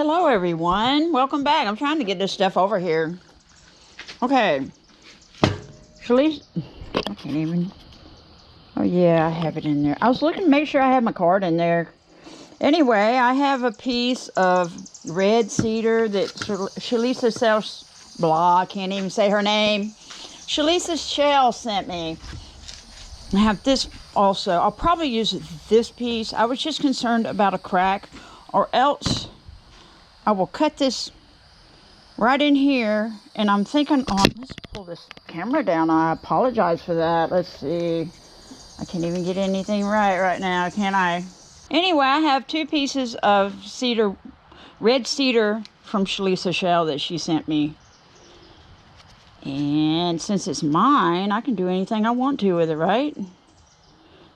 Hello everyone, welcome back. I'm trying to get this stuff over here. Okay, Shalise, I can't even, oh yeah, I have it in there. I was looking to make sure I had my card in there. Anyway, I have a piece of red cedar that Shalisa sells, blah, I can't even say her name. Shalisa Shell sent me. I have this also. I'll probably use this piece. I was just concerned about a crack, or else I will cut this right in here, and I'm thinking on, let's pull this camera down. I apologize for that. Let's see. I can't even get anything right now, can I? Anyway, I have two pieces of cedar, red cedar from Shalisa Shell that she sent me. And since it's mine, I can do anything I want to with it, right? And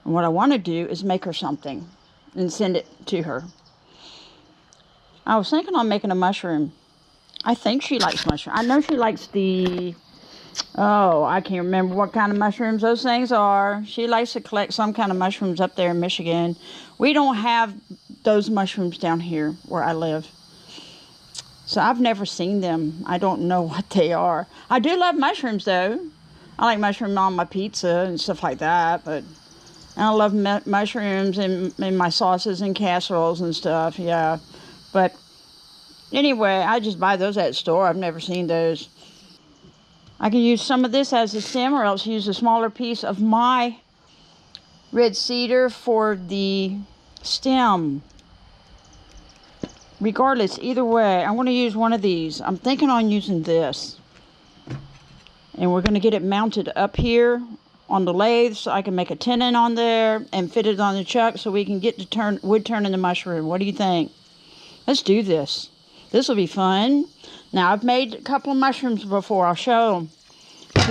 what I want to do is make her something and send it to her. I was thinking on making a mushroom. I think she likes mushroom. I know she likes the, oh, I can't remember what kind of mushrooms those things are. She likes to collect some kind of mushrooms up there in Michigan. We don't have those mushrooms down here where I live. So I've never seen them. I don't know what they are. I do love mushrooms though. I like mushroom on my pizza and stuff like that. But I love mushrooms in my sauces and casseroles and stuff. Yeah. But anyway, I just buy those at the store. I've never seen those. I can use some of this as a stem, or else use a smaller piece of my red cedar for the stem. Regardless, either way, I want to use one of these. I'm thinking on using this. And we're going to get it mounted up here on the lathe so I can make a tenon on there and fit it on the chuck so we can get to wood turning the mushroom. What do you think? Let's do this. This will be fun. Now, I've made a couple of mushrooms before. I'll show them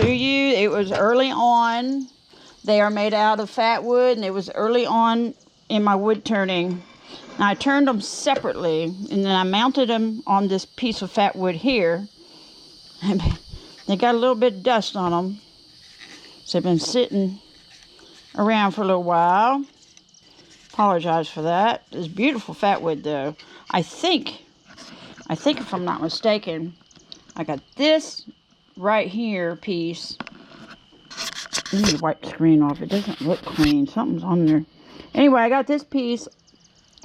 to you. It was early on. They are made out of fat wood, and it was early on in my wood turning. Now, I turned them separately, and then I mounted them on this piece of fat wood here. And they got a little bit of dust on them. So they've been sitting around for a little while. Apologize for that. It's beautiful fat wood, though. I think if I'm not mistaken, I got this right here piece. Let me wipe the screen off. It doesn't look clean. Something's on there. Anyway, I got this piece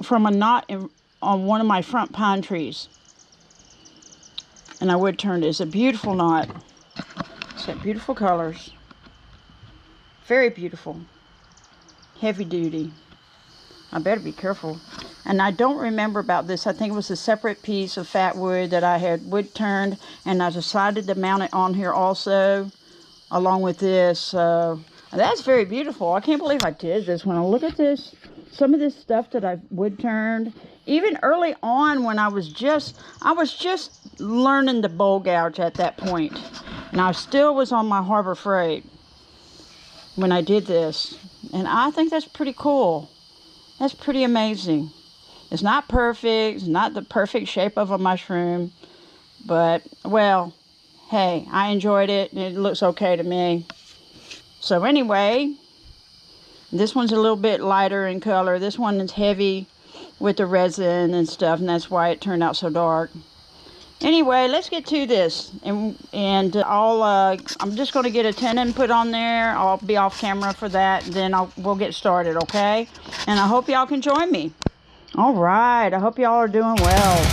from a knot on one of my front pine trees. And I wood turned it. It's a beautiful knot. It's got beautiful colors. Very beautiful. Heavy duty. I better be careful. And I don't remember about this. I think it was a separate piece of fat wood that I had wood turned, and I decided to mount it on here also, along with this. So that's very beautiful. I can't believe I did this. When I look at this, some of this stuff that I wood turned, even early on when I was just learning to bowl gouge at that point, and I still was on my Harbor Freight when I did this, and I think that's pretty cool. That's pretty amazing. It's not perfect. It's not the perfect shape of a mushroom. But, well, hey, I enjoyed it. It looks okay to me. So anyway, this one's a little bit lighter in color. This one is heavy with the resin and stuff, and that's why it turned out so dark. Anyway, let's get to this. And I'm just going to get a tenon put on there. I'll be off camera for that. Then we'll get started, okay? And I hope y'all can join me. All right. I hope y'all are doing well.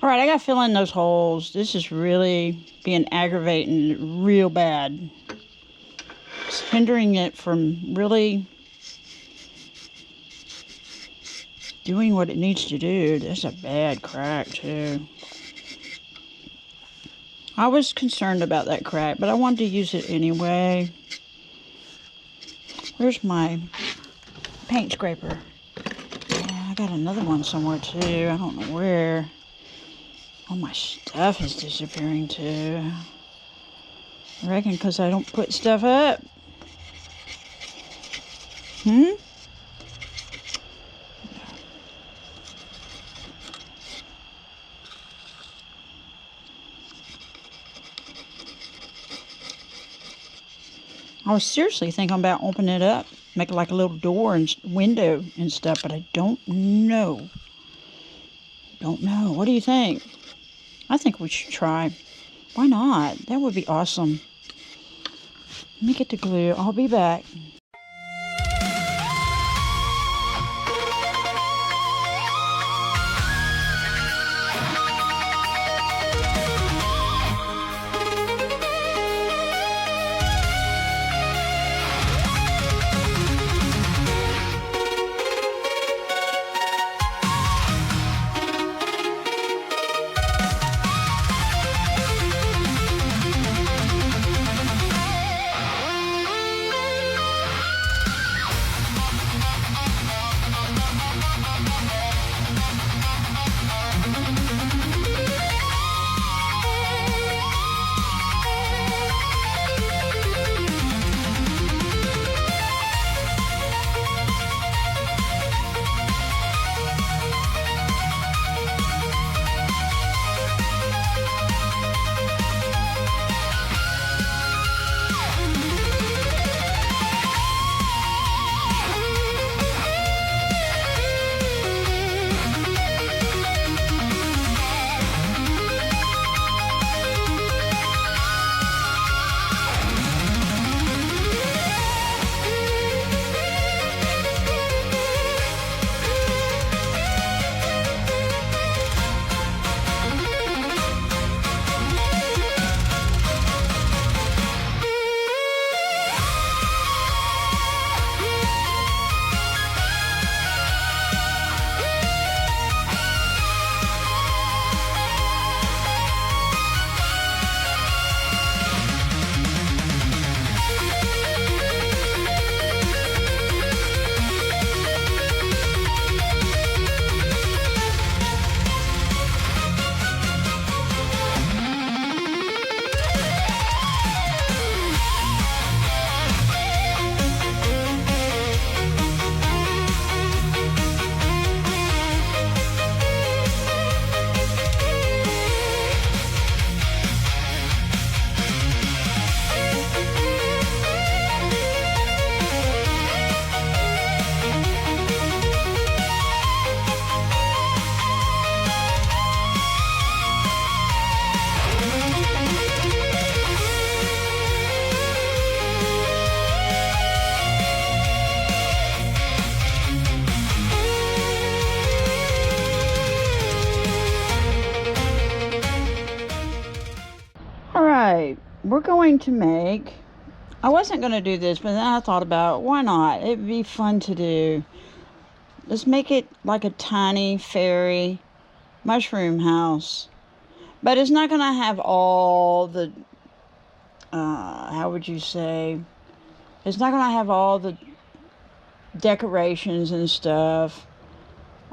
Alright, I gotta fill in those holes. This is really being aggravating real bad. It's hindering it from really doing what it needs to do. That's a bad crack too. I was concerned about that crack, but I wanted to use it anyway. Where's my paint scraper? Yeah, I got another one somewhere too. I don't know where. All my stuff is disappearing too. I reckon because I don't put stuff up. I was seriously thinking about opening it up, make it like a little door and window and stuff, but I don't know. What do you think? I think we should try. Why not? That would be awesome. Let me get the glue. I'll be back. We're going to make, I wasn't going to do this, but then I thought about, why not? It'd be fun to do. Let's make it like a tiny fairy mushroom house. But it's not going to have all the, how would you say? It's not going to have all the decorations and stuff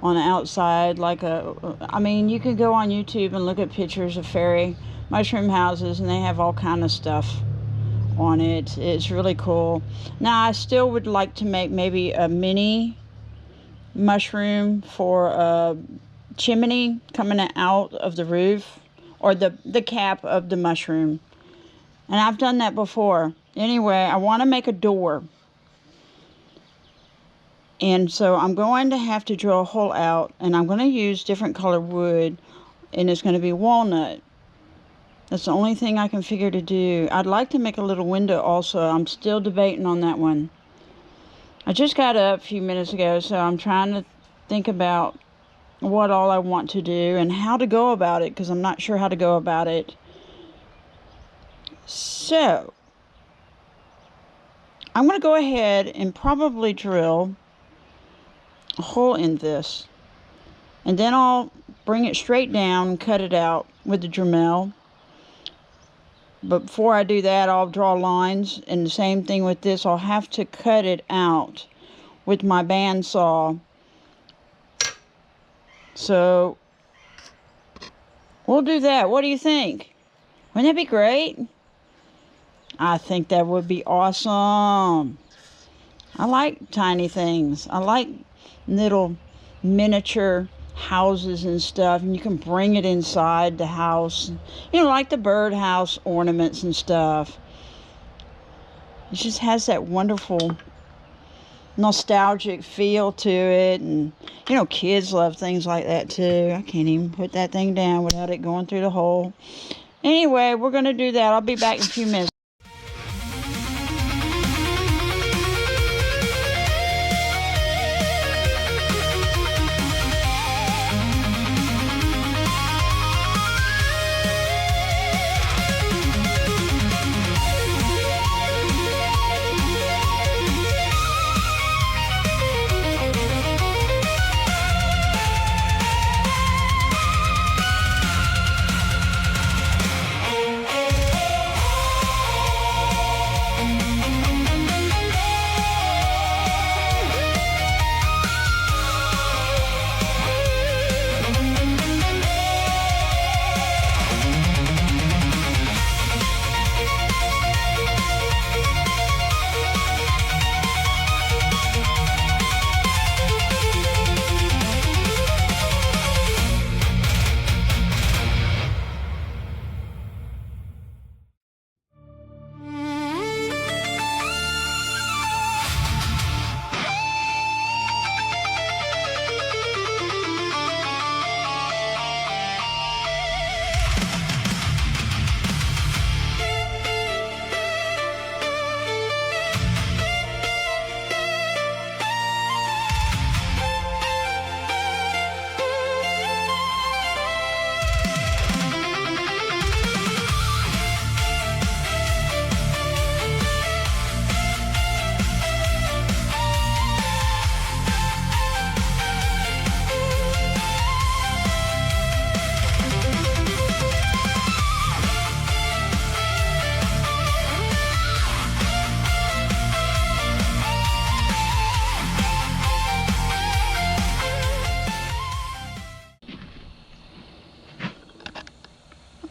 on the outside. Like I mean, you can go on YouTube and look at pictures of fairy mushroom houses, and they have all kind of stuff on it. It's really cool. Now, I still would like to make maybe a mini mushroom for a chimney coming out of the roof, or the cap of the mushroom. And I've done that before. Anyway, I want to make a door. And so I'm going to have to drill a hole out, and I'm going to use different color wood, and it's going to be walnut. That's the only thing I can figure to do. I'd like to make a little window also. I'm still debating on that one. I just got up a few minutes ago, so I'm trying to think about what all I want to do and how to go about it, because I'm not sure how to go about it. So I'm going to go ahead and probably drill a hole in this, and then I'll bring it straight down and cut it out with the Dremel. But before I do that, I'll draw lines, and the same thing with this. I'll have to cut it out with my bandsaw. So we'll do that. What do you think? Wouldn't that be great? I think that would be awesome. I like tiny things. I like little miniature houses and stuff, and you can bring it inside the house. You know, like the birdhouse ornaments and stuff. It just has that wonderful nostalgic feel to it, and you know, kids love things like that too. I can't even put that thing down without it going through the hole. Anyway, we're going to do that. I'll be back in a few minutes.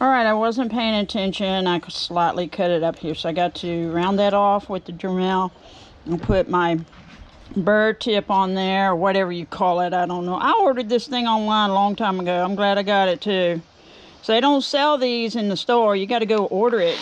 Alright, I wasn't paying attention. I slightly cut it up here, so I got to round that off with the Dremel and put my bird tip on there, or whatever you call it. I don't know. I ordered this thing online a long time ago. I'm glad I got it too. So they don't sell these in the store. You got to go order it.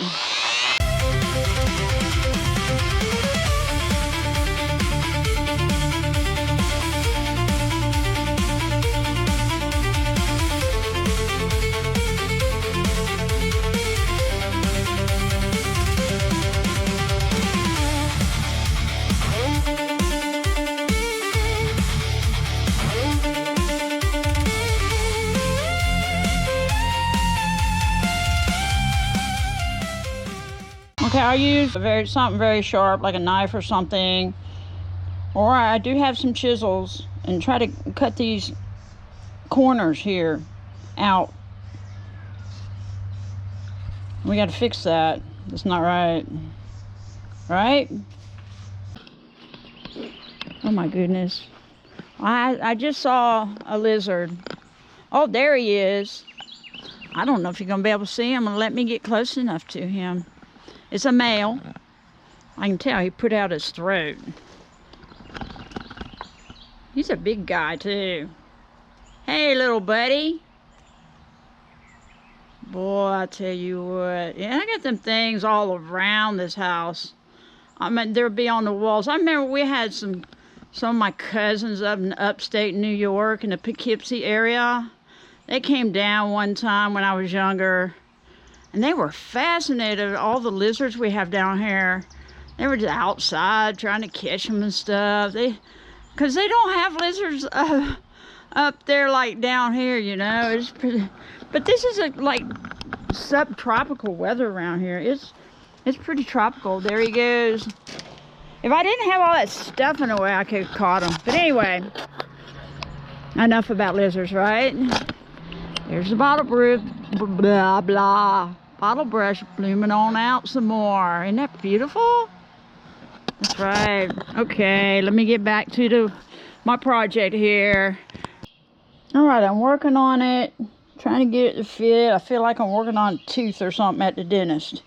Okay, I'll use something very sharp, like a knife or something. Or I do have some chisels, and try to cut these corners here out. We got to fix that. That's not right. Right? Oh my goodness. I just saw a lizard. Oh, there he is. I don't know if you're going to be able to see him and let me get close enough to him. It's a male. I can tell he put out his throat. He's a big guy too. Hey, little buddy. Boy, I tell you what. Yeah, I got them things all around this house. I mean, they'll be on the walls. I remember we had some of my cousins up in upstate New York in the Poughkeepsie area. They came down one time when I was younger. And they were fascinated with all the lizards we have down here. They were just outside trying to catch them and stuff. Because they don't have lizards up there like down here, you know. It's pretty, but this is a like subtropical weather around here. It's pretty tropical. There he goes. If I didn't have all that stuff in the way, I could have caught him. But anyway, enough about lizards, right? There's the bottle brush, blah blah. Bottle brush blooming on out some more. Isn't that beautiful? That's right. Okay, let me get back to my project here. All right, I'm working on it, trying to get it to fit. I feel like I'm working on a tooth or something at the dentist.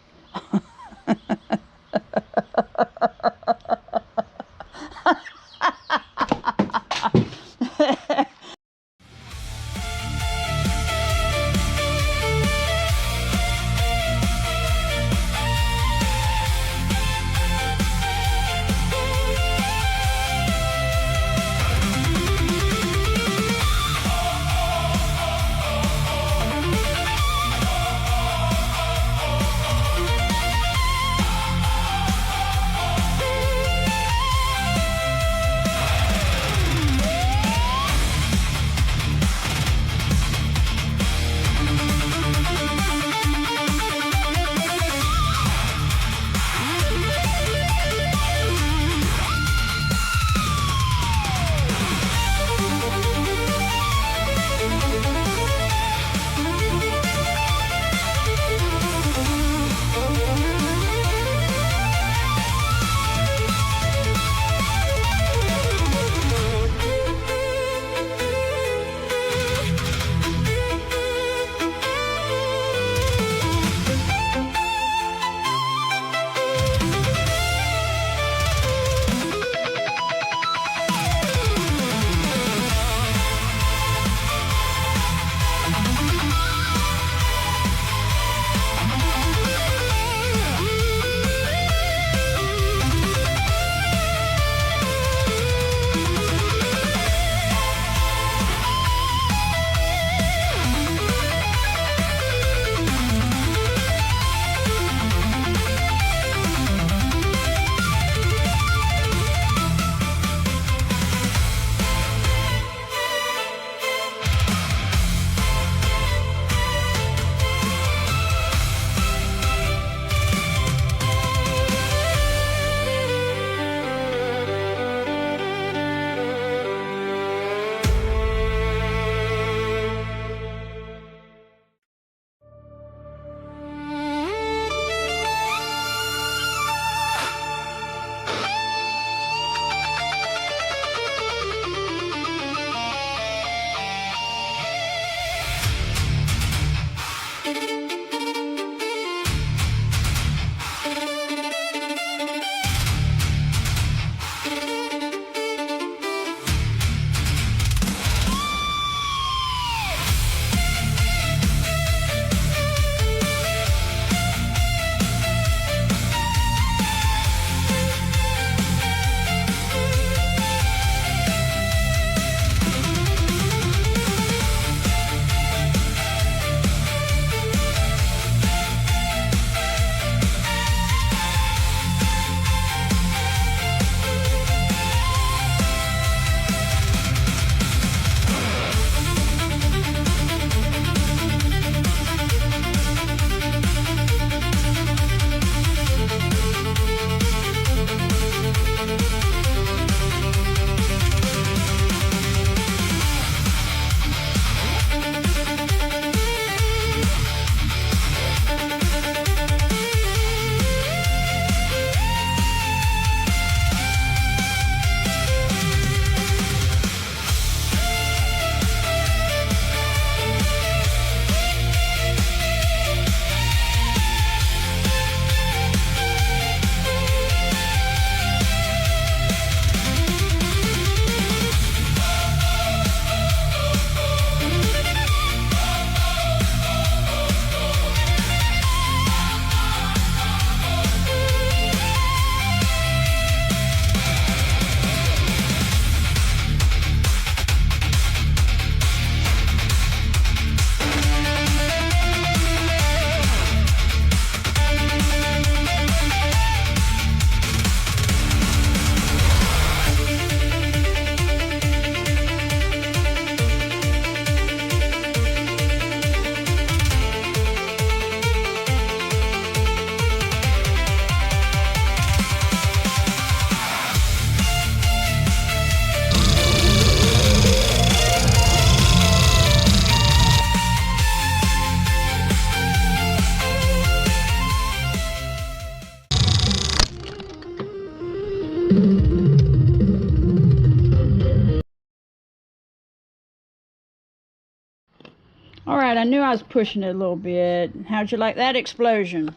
Alright, I knew I was pushing it a little bit. How'd you like that explosion?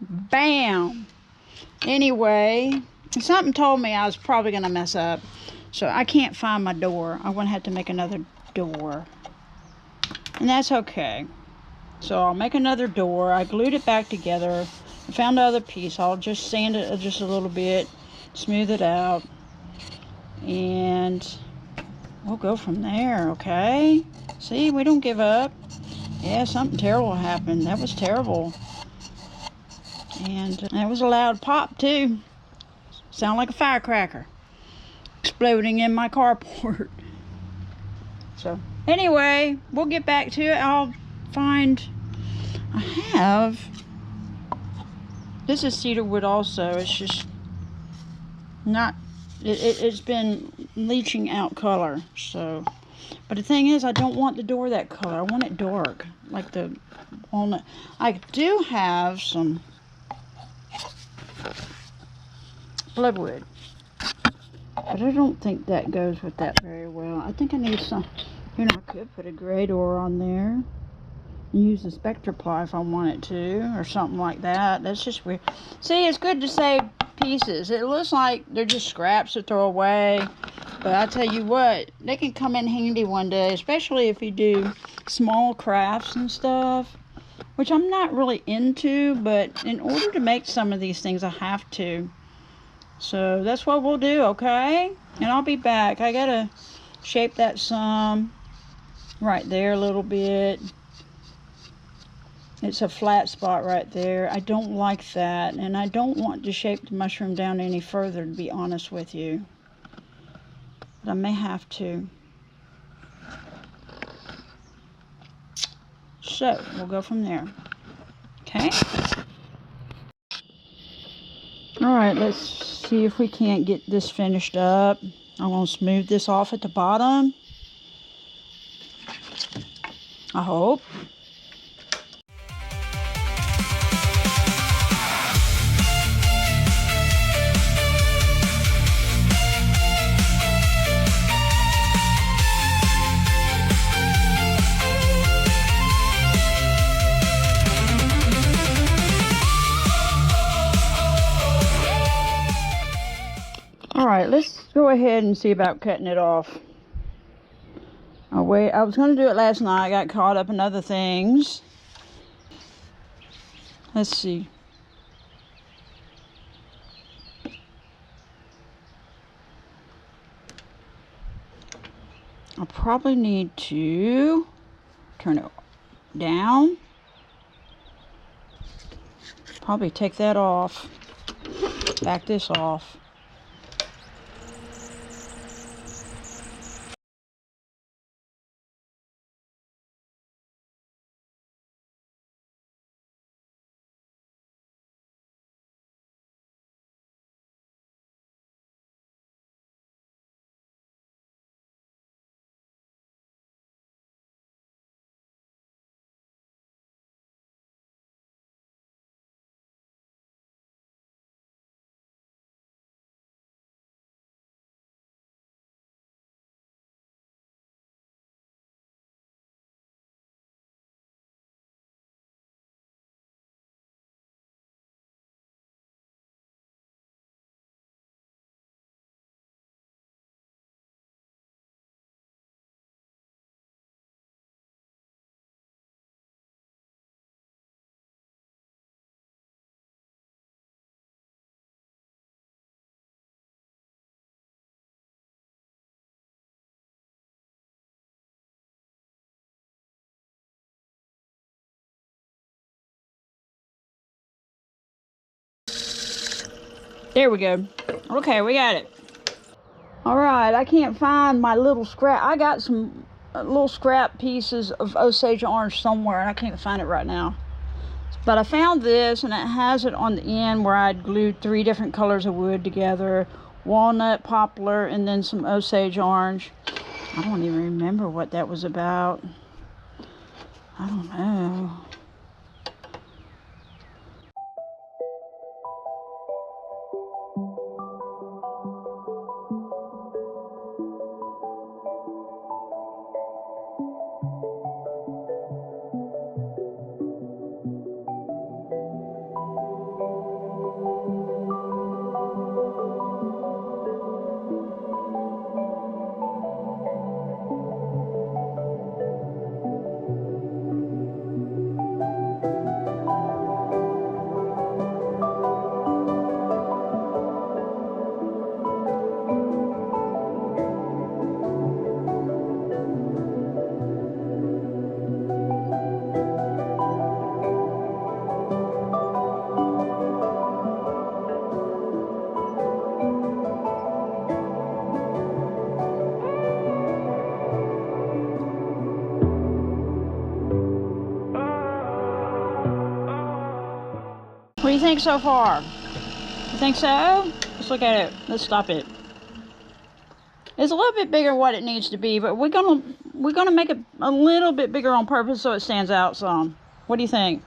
Bam! Anyway, something told me I was probably going to mess up. So I can't find my door. I'm going to have to make another door. And that's okay. So I'll make another door. I glued it back together. I found the other piece. I'll just sand it just a little bit. Smooth it out. And we'll go from there, okay? See, we don't give up. Yeah, something terrible happened. That was terrible. And that was a loud pop, too. Sound like a firecracker exploding in my carport. So, anyway, we'll get back to it. I'll find... I have... This is cedar wood also. It's just not... It's been leaching out color, so... But the thing is, I don't want the door that color. I want it dark, like the walnut. I do have some bloodwood, but I don't think that goes with that very well. I think I need some... You know, I could put a gray door on there and use the spectra ply if I wanted to, or something like that. That's just weird. See, it's good to save pieces. It looks like they're just scraps to throw away. But I tell you what, they can come in handy one day, especially if you do small crafts and stuff, which I'm not really into, but in order to make some of these things, I have to. So that's what we'll do, okay? And I'll be back. I gotta shape that some right there a little bit. It's a flat spot right there. I don't like that, and I don't want to shape the mushroom down any further, to be honest with you. But I may have to. So, we'll go from there. Okay? Alright, let's see if we can't get this finished up. I'm going to smooth this off at the bottom. I hope. Alright, let's go ahead and see about cutting it off. Oh, wait, I was going to do it last night. I got caught up in other things. Let's see. I probably need to turn it down. Probably take that off. Back this off. There we go. Okay, we got it. Alright, I can't find my little scrap. I got some little scrap pieces of Osage orange somewhere, and I can't find it right now. But I found this, and it has it on the end where I'd glued 3 different colors of wood together. Walnut, poplar, and then some Osage orange. I don't even remember what that was about. I don't know. do you think so far? You think so? Let's look at it. Let's stop it. It's a little bit bigger than what it needs to be, but we're gonna make it a little bit bigger on purpose so it stands out some. What do you think?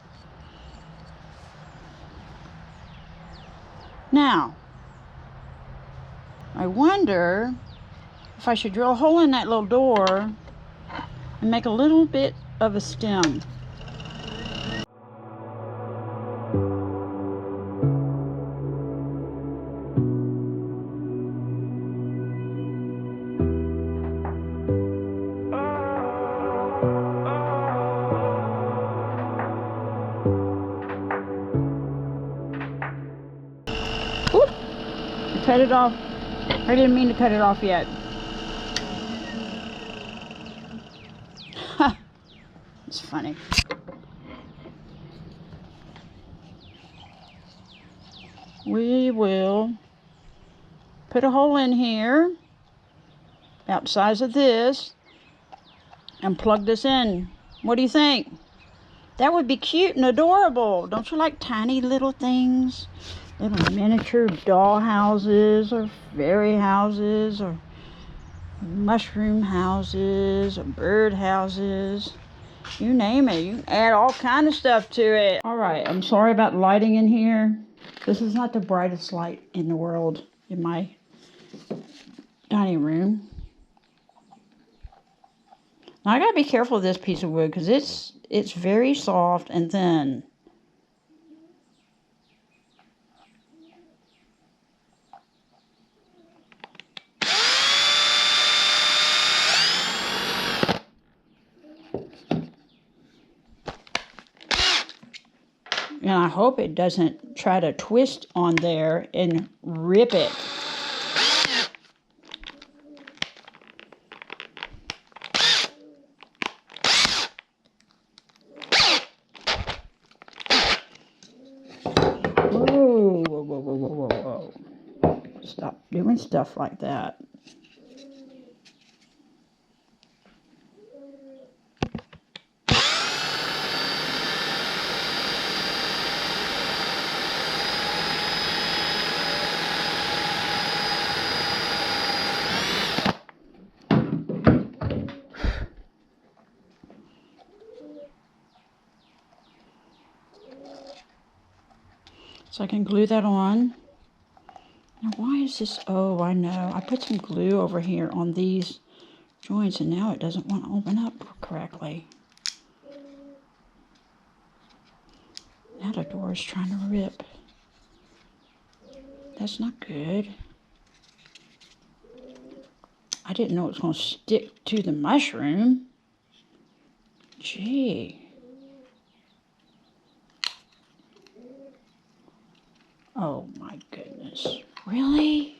Now, I wonder if I should drill a hole in that little door and make a little bit of a stem. Whoop! I cut it off. I didn't mean to cut it off yet. Ha! It's funny. We will put a hole in here, about the size of this, and plug this in. What do you think? That would be cute and adorable. Don't you like tiny little things? Little miniature doll houses, or fairy houses, or mushroom houses, or bird houses. You name it. You can add all kind of stuff to it. All right, I'm sorry about lighting in here. This is not the brightest light in the world in my dining room. Now I gotta be careful of this piece of wood because it's very soft and thin. And I hope it doesn't try to twist on there and rip it. Whoa, whoa, whoa, whoa, whoa, whoa, whoa. Stop doing stuff like that. So I can glue that on. Now why is this? Oh, I know. I put some glue over here on these joints and now it doesn't want to open up correctly. Now the door is trying to rip. That's not good. I didn't know it was going to stick to the mushroom. Gee. Oh my goodness. Really?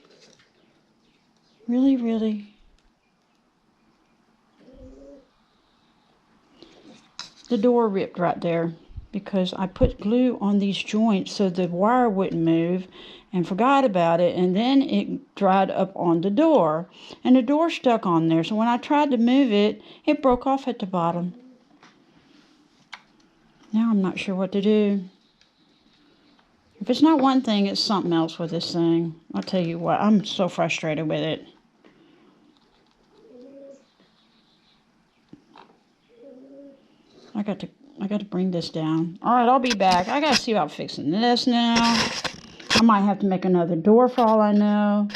Really, really? The door ripped right there because I put glue on these joints so the wire wouldn't move and forgot about it, and then it dried up on the door and the door stuck on there. So when I tried to move it, it broke off at the bottom. Now I'm not sure what to do. If it's not one thing, it's something else with this thing. I'll tell you what, I'm so frustrated with it. I got to bring this down. All right, I'll be back. I got to see about fixing this now. I might have to make another door for all I know.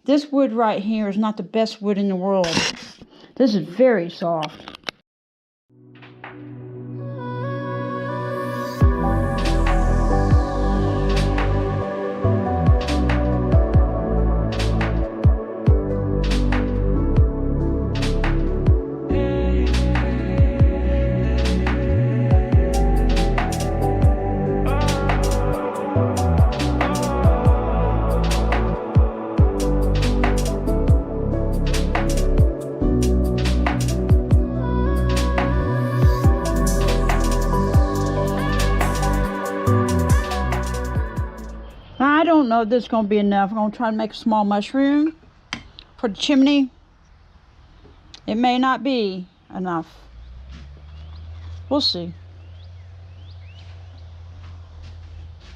This wood right here is not the best wood in the world. This is very soft. I don't know if this is going to be enough. I'm going to try to make a small mushroom for the chimney. It may not be enough. We'll see.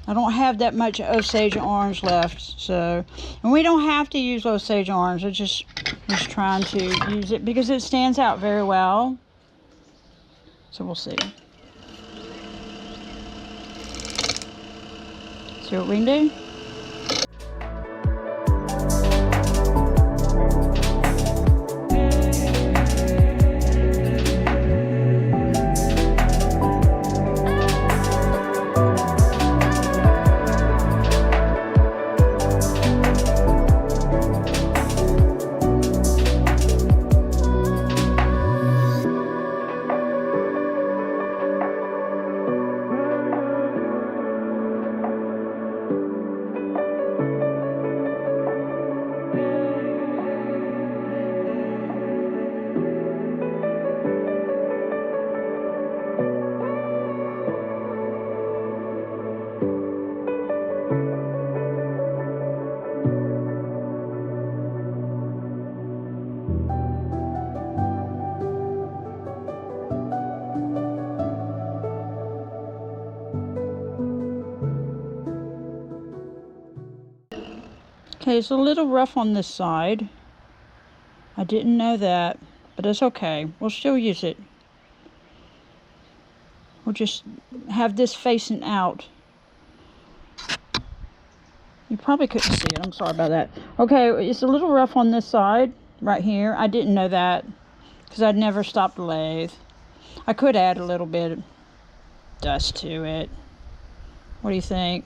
I don't have that much Osage orange left, so, and we don't have to use Osage orange. I just was trying to use it because it stands out very well. So we'll see. See what we can do. Okay, it's a little rough on this side. I didn't know that, but it's okay. We'll still use it. We'll just have this facing out. You probably couldn't see it. I'm sorry about that. Okay, it's a little rough on this side, right here. I didn't know that because I'd never stopped the lathe. I could add a little bit of dust to it. What do you think?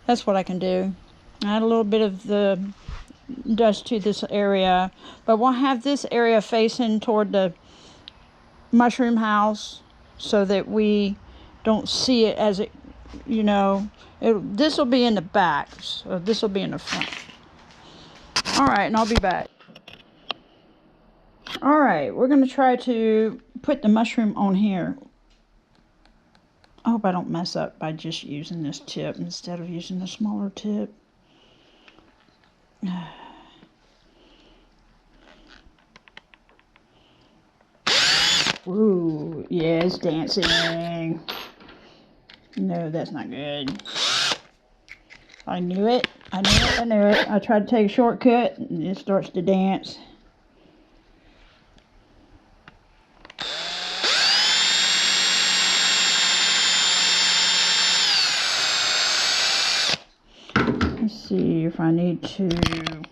That's what I can do. Add a little bit of the dust to this area, but we'll have this area facing toward the mushroom house so that we don't see it as it, you know, this will be in the back, so this will be in the front. All right, and I'll be back. All right, we're going to try to put the mushroom on here. I hope I don't mess up by just using this tip instead of using the smaller tip. Ooh, yeah, it's dancing. No, that's not good. I knew it. I knew it. I knew it. I tried to take a shortcut and it starts to dance. Let's see if I need to.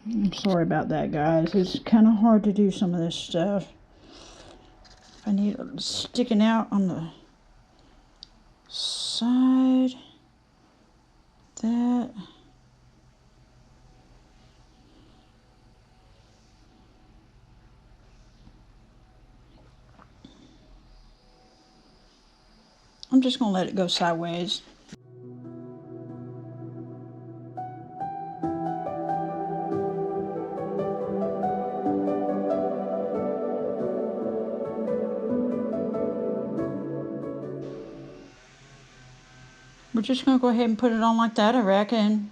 I'm sorry about that, guys. It's kind of hard to do some of this stuff. I need it sticking out on the side. That. I'm just going to let it go sideways. We're just going to go ahead and put it on like that, I reckon.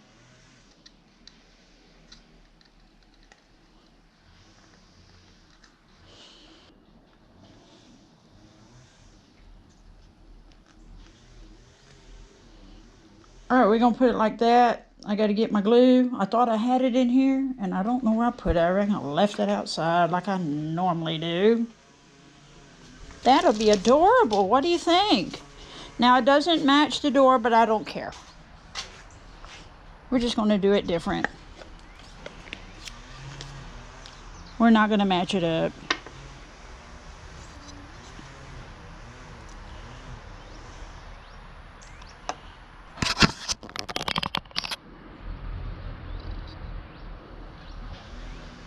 Alright, we're going to put it like that. I got to get my glue. I thought I had it in here, and I don't know where I put it. I reckon I left it outside like I normally do. That'll be adorable. What do you think? Now, it doesn't match the door, but I don't care. We're just going to do it different. We're not going to match it up.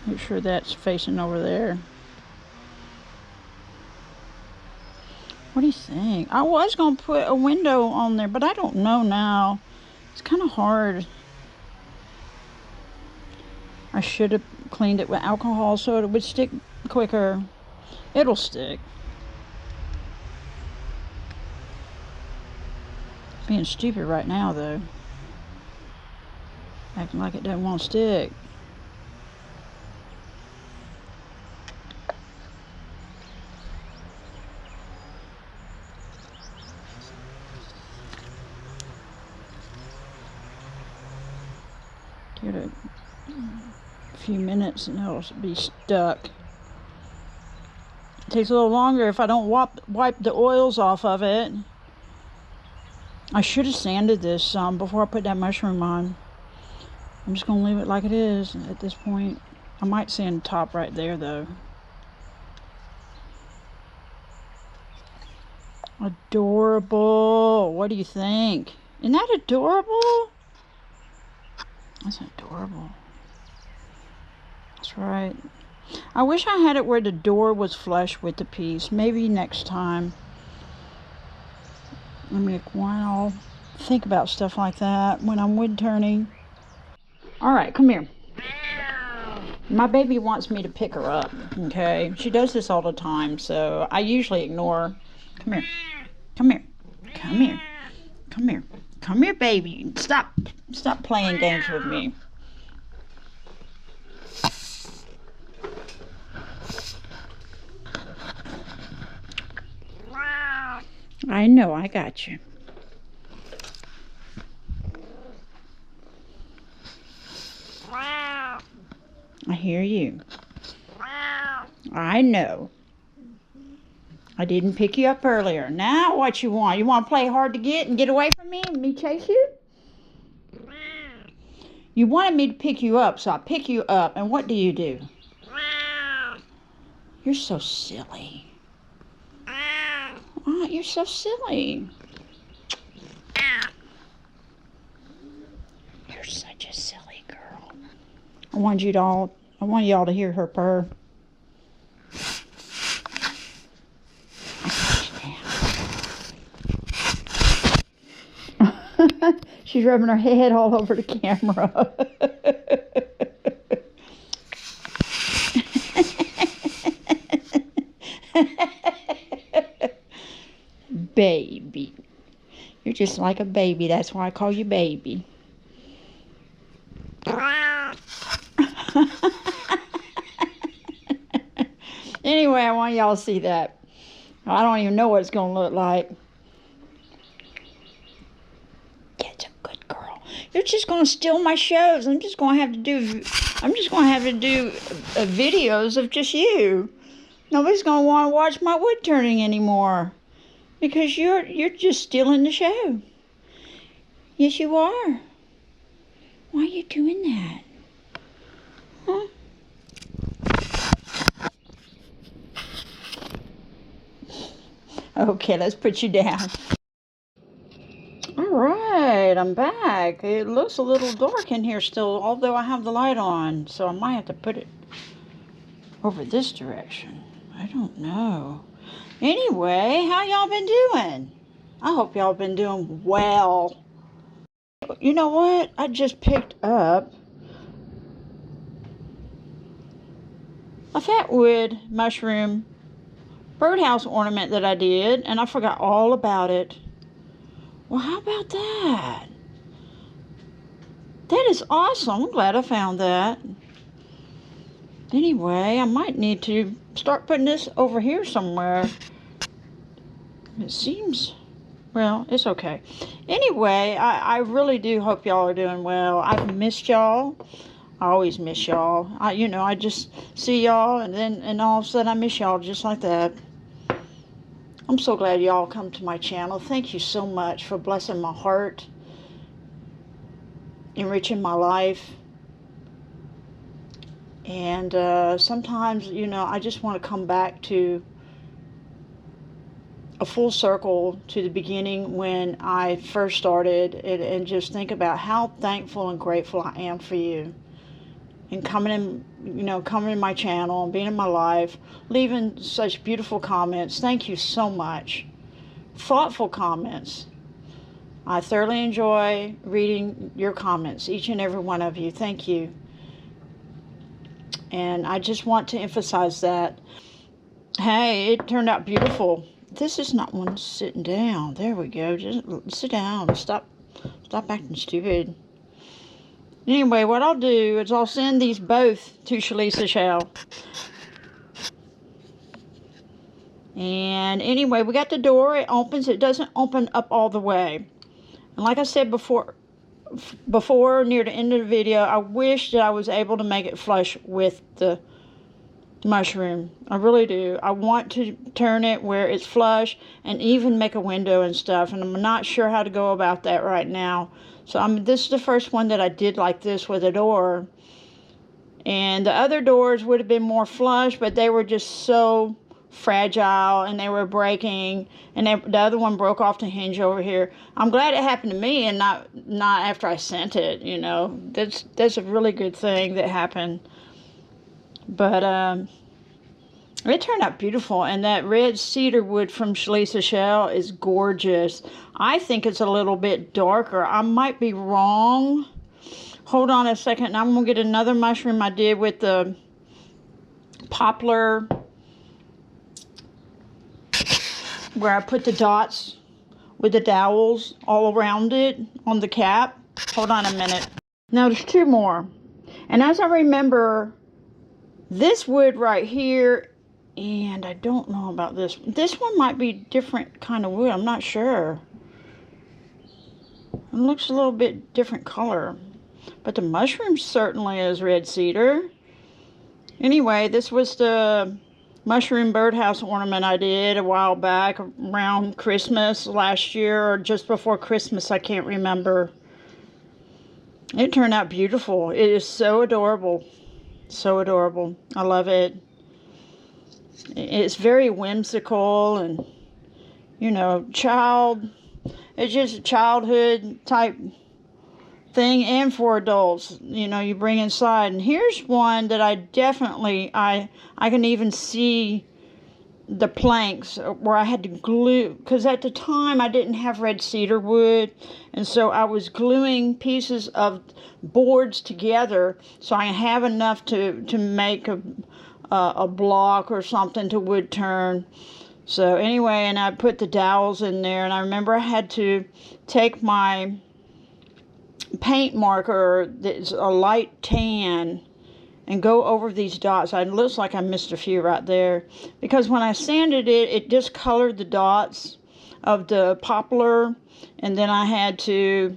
Make sure that's facing over there. What do you think? I was going to put a window on there, but I don't know now. It's kind of hard. I should have cleaned it with alcohol so it would stick quicker. It'll stick. Being stupid right now, though. Acting like it doesn't want to stick. Give it a few minutes and it'll be stuck. It takes a little longer if I don't wipe the oils off of it. I should have sanded this some before I put that mushroom on. I'm just going to leave it like it is at this point. I might sand the top right there though. Adorable. What do you think? Isn't that adorable? That's adorable. That's right. I wish I had it where the door was flush with the piece. Maybe next time. I mean, why I'll think about stuff like that when I'm wood turning. All right, come here. My baby wants me to pick her up, okay? She does this all the time, so I usually ignore her. Come here. Come here. Come here. Come here. Come here, baby. Stop playing games with me. I know, I got you. I hear you. I know. I didn't pick you up earlier. Now what you want? You want to play hard to get and get away from me and me chase you? You wanted me to pick you up, so I pick you up. And what do? You're so silly. Oh, you're so silly. You're such a silly girl. I want y'all to hear her purr. She's rubbing her head all over the camera. Baby. You're just like a baby. That's why I call you baby. Anyway, I want y'all to see that. I don't even know what it's going to look like. Get a good girl. You're just going to steal my shows. I'm just going to have to do videos of just you. Nobody's going to want to watch my wood turning anymore. Because you're just stealing the show. Yes, you are. Why are you doing that? Huh? Okay, let's put you down. Alright, I'm back. It looks a little dark in here still, although I have the light on. So I might have to put it over this direction. I don't know. Anyway, how y'all been doing? I hope y'all been doing well. You know what? I just picked up a fatwood mushroom birdhouse ornament that I did, and I forgot all about it. Well, how about that? That is awesome. I'm glad I found that. Anyway, I might need to start putting this over here somewhere. It seems, well, it's okay. Anyway, I really do hope y'all are doing well. I've missed y'all. I always miss y'all. I just see y'all, and all of a sudden I miss y'all just like that. I'm so glad y'all come to my channel. Thank you so much for blessing my heart, enriching my life. And sometimes, I just want to come back to a full circle to the beginning when I first started, and just think about how thankful and grateful I am for you. And coming in my channel and being in my life, leaving such beautiful comments. Thank you so much. Thoughtful comments. I thoroughly enjoy reading your comments, each and every one of you. Thank you. And I just want to emphasize that. Hey, it turned out beautiful. This is not one sitting down. There we go. Just sit down. Stop acting stupid. Anyway, what I'll do is I'll send these both to Shalisa Shell. And anyway, we got the door. It opens. It doesn't open up all the way. And like I said before, before, near the end of the video, I wish that I was able to make it flush with the mushroom. I really do. I want to turn it where it's flush and even make a window and stuff, and I'm not sure how to go about that right now. So this is the first one that I did like this with a door. And the other doors would have been more flush, but they were just so fragile and they were breaking, and the other one broke off the hinge over here. I'm glad it happened to me and not after I sent it, you know. That's a really good thing that happened. But it turned out beautiful, and that red cedar wood from Lisa Shell is gorgeous. I think it's a little bit darker. I might be wrong. Hold on a second. I'm going to get another mushroom I did with the poplar, where I put the dots with the dowels all around it on the cap. Hold on a minute. Now there's two more. And as I remember, this wood right here, and I don't know about this. This one might be different kind of wood. I'm not sure. It looks a little bit different color. But the mushroom certainly is red cedar. Anyway, this was the mushroom birdhouse ornament I did a while back around Christmas last year, or just before Christmas, I can't remember. It turned out beautiful. It is so adorable. So adorable. I love it. It's very whimsical and, you know, it's just a childhood type thing, and for adults, you know, you bring inside. And here's one that I definitely, I can even see the planks where I had to glue, because at the time I didn't have red cedar wood, and so I was gluing pieces of boards together so I have enough to make a block or something to wood turn. So anyway, and I put the dowels in there, and I remember I had to take my paint marker that's a light tan and go over these dots. It looks like I missed a few right there, because when I sanded it, it discolored the dots of the poplar, and then I had to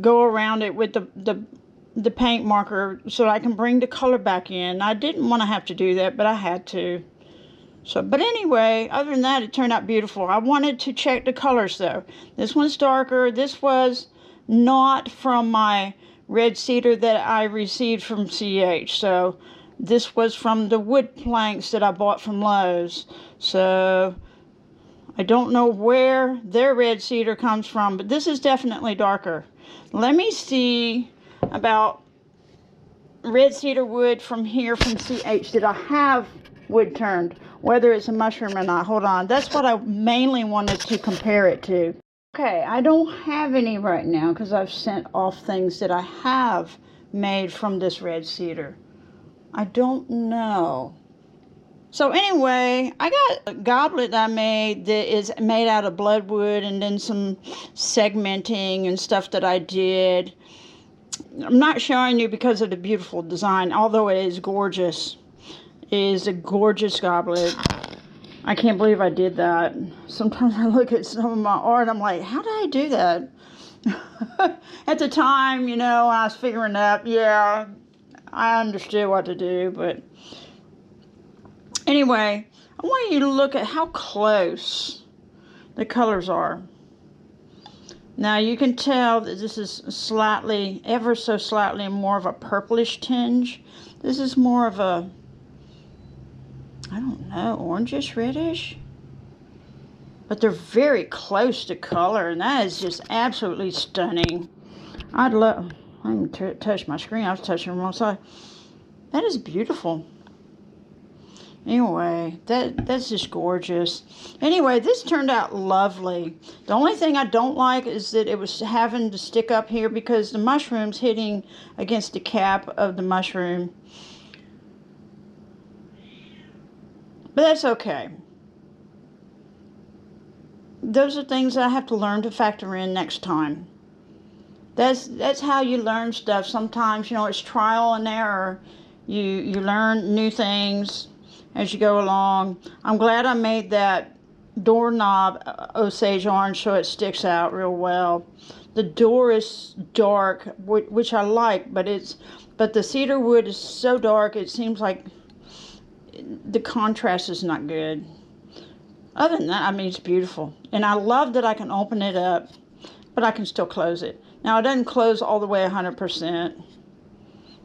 go around it with the paint marker so I can bring the color back in. I didn't want to have to do that, but I had to. So, but anyway, other than that, it turned out beautiful. I wanted to check the colors though. This one's darker. This was not from my red cedar that I received from CH. So this was from the wood planks that I bought from Lowe's. So I don't know where their red cedar comes from, but this is definitely darker. Let me see about red cedar wood from here from CH. Did I have wood turned, whether it's a mushroom or not? Hold on. That's what I mainly wanted to compare it to. Okay, I don't have any right now because I've sent off things that I have made from this red cedar. I don't know. So anyway, I got a goblet I made that is made out of bloodwood, and then some segmenting and stuff that I did. I'm not showing you because of the beautiful design, although it is gorgeous. It is a gorgeous goblet. I can't believe I did that. Sometimes I look at some of my art, I'm like, how did I do that? At the time, you know, when I was figuring it out, yeah, I understood what to do, but anyway, I want you to look at how close the colors are. Now you can tell that this is slightly, ever so slightly more of a purplish tinge. This is more of a, I don't know, orangish, reddish. But they're very close to color, and that is just absolutely stunning. I'd love, I didn't touch my screen, I was touching the wrong side. That is beautiful. Anyway, that's just gorgeous. Anyway, this turned out lovely. The only thing I don't like is that it was having to stick up here because the mushroom's hitting against the cap of the mushroom. But that's okay. Those are things I have to learn to factor in next time. That's how you learn stuff. Sometimes, you know, it's trial and error. You learn new things as you go along. I'm glad I made that doorknob Osage orange so it sticks out real well. The door is dark, which I like, but the cedar wood is so dark it seems like the contrast is not good. Other than that, I mean, it's beautiful. And I love that I can open it up, but I can still close it. Now, it doesn't close all the way 100%.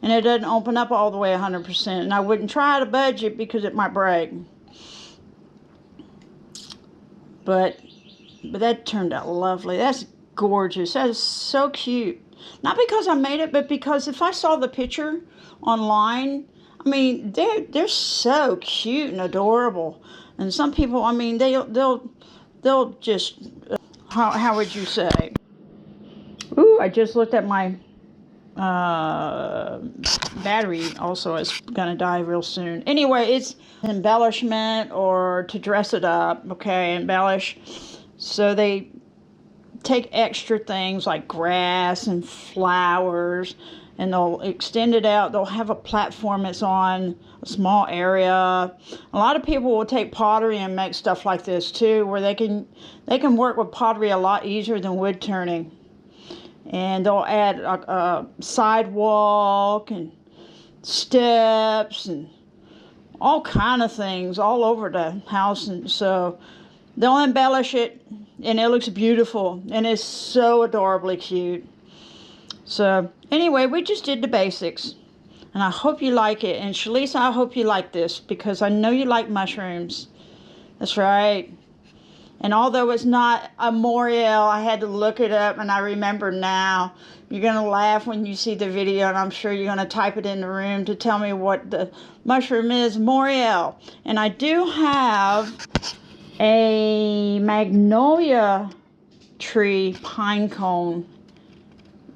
And it doesn't open up all the way 100%. And I wouldn't try to budge it because it might break. But that turned out lovely. That's gorgeous. That is so cute. Not because I made it, but because if I saw the picture online, I mean, they're so cute and adorable. And some people, I mean, they'll just, how would you say? Ooh, I just looked at my battery also is gonna die real soon. Anyway, it's embellishment or to dress it up, okay, embellish. So they take extra things like grass and flowers and they'll extend it out. They'll have a platform that's on a small area. A lot of people will take pottery and make stuff like this too, where they can work with pottery a lot easier than wood turning. And they'll add a sidewalk and steps and all kind of things all over the house. And so they'll embellish it and it looks beautiful and it's so adorably cute. So anyway, we just did the basics and I hope you like it. And Shalisa, I hope you like this because I know you like mushrooms. That's right. And although it's not a Moriel, I had to look it up and I remember now. You're going to laugh when you see the video and I'm sure you're going to type it in the room to tell me what the mushroom is. Moriel. And I do have a magnolia tree pine cone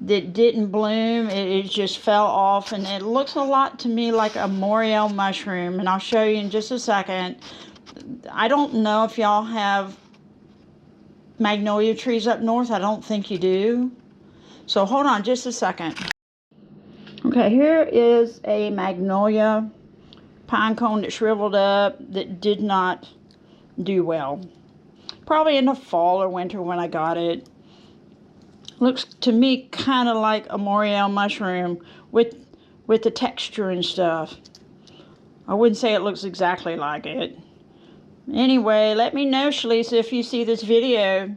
that didn't bloom. It just fell off and it looks a lot to me like a Moriel mushroom. And I'll show you in just a second. I don't know if y'all have magnolia trees up north. I don't think you do. So hold on just a second. Okay, here is a magnolia pine cone that shriveled up that did not do well. Probably in the fall or winter when I got it. Looks to me kind of like a Moriel mushroom with the texture and stuff. I wouldn't say it looks exactly like it. Anyway, let me know, Shalisa, if you see this video.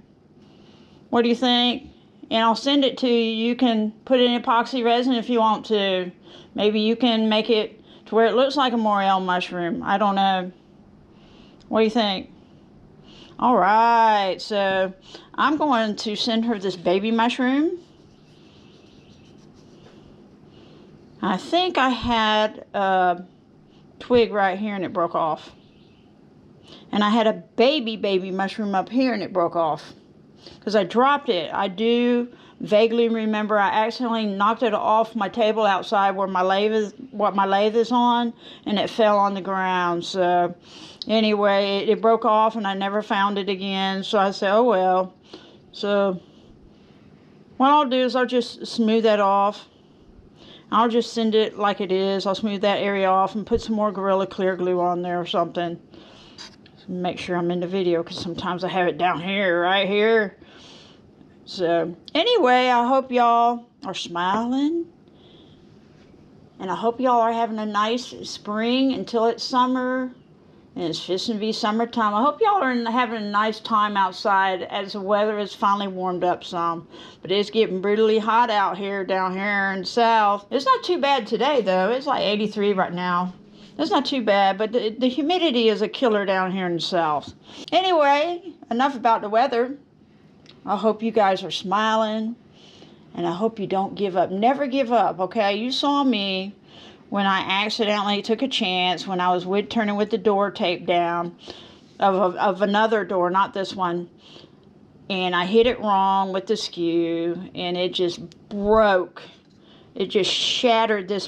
What do you think? And I'll send it to you. You can put it in epoxy resin if you want to. Maybe you can make it to where it looks like a Moriel mushroom. I don't know. What do you think? All right, so I'm going to send her this baby mushroom. I think I had a twig right here and it broke off. And I had a baby mushroom up here and it broke off because I dropped it. I do vaguely remember I accidentally knocked it off my table outside where my lathe is on, and it fell on the ground. So anyway, it broke off and I never found it again. So I said, oh well. So what I'll do is I'll just smooth that off. I'll just send it like it is. I'll smooth that area off and put some more Gorilla Clear glue on there or something. Make sure I'm in the video because sometimes I have it down here, right here. So anyway, I hope y'all are smiling and I hope y'all are having a nice spring until it's summer and it's fixing to be summertime. I hope y'all are having a nice time outside as the weather has finally warmed up some, but it's getting brutally hot out here down here in the south. It's not too bad today though. It's like 83 right now. That's not too bad, but the humidity is a killer down here in the south. Anyway, enough about the weather. I hope you guys are smiling, and I hope you don't give up. Never give up, okay? You saw me when I accidentally took a chance when I was wood turning with the door taped down of another door, not this one. And I hit it wrong with the skew, and it just broke. It just shattered this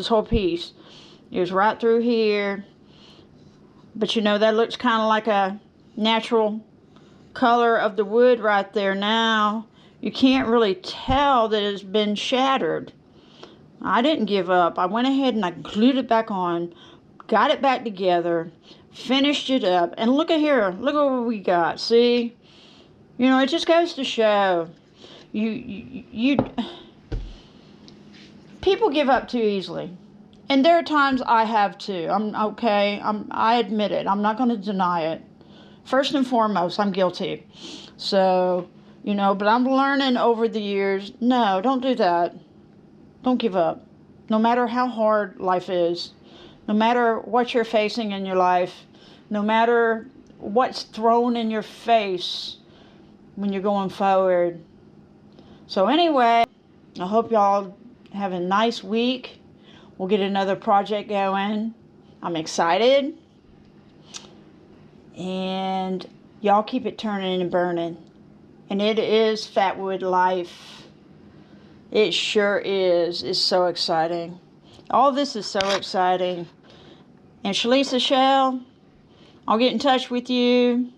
whole piece. It was right through here. But you know, that looks kind of like a natural color of the wood right there now. You can't really tell that it's been shattered. I didn't give up. I went ahead and I glued it back on, got it back together, Finished it up. And look at here. Look at what we got. See? You know, it just goes to show. You people give up too easily. And there are times I have too. I admit it. I'm not going to deny it. First and foremost, I'm guilty. So, you know, but I'm learning over the years, no, don't do that. Don't give up. No matter how hard life is, no matter what you're facing in your life, no matter what's thrown in your face when you're going forward. So anyway, I hope y'all have a nice week. We'll get another project going. I'm excited. And y'all keep it turning and burning. And it is Fatwood life. It sure is. It's so exciting. All this is so exciting. And Shalisa Shell, I'll get in touch with you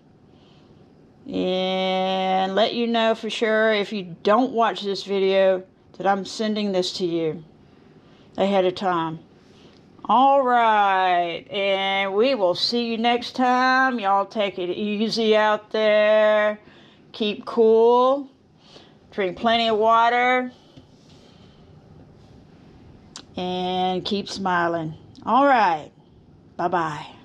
and let you know for sure, if you don't watch this video, that I'm sending this to you ahead of time. All right, and we will see you next time. Y'all take it easy out there. Keep cool. Drink plenty of water. And keep smiling. All right. Bye-bye.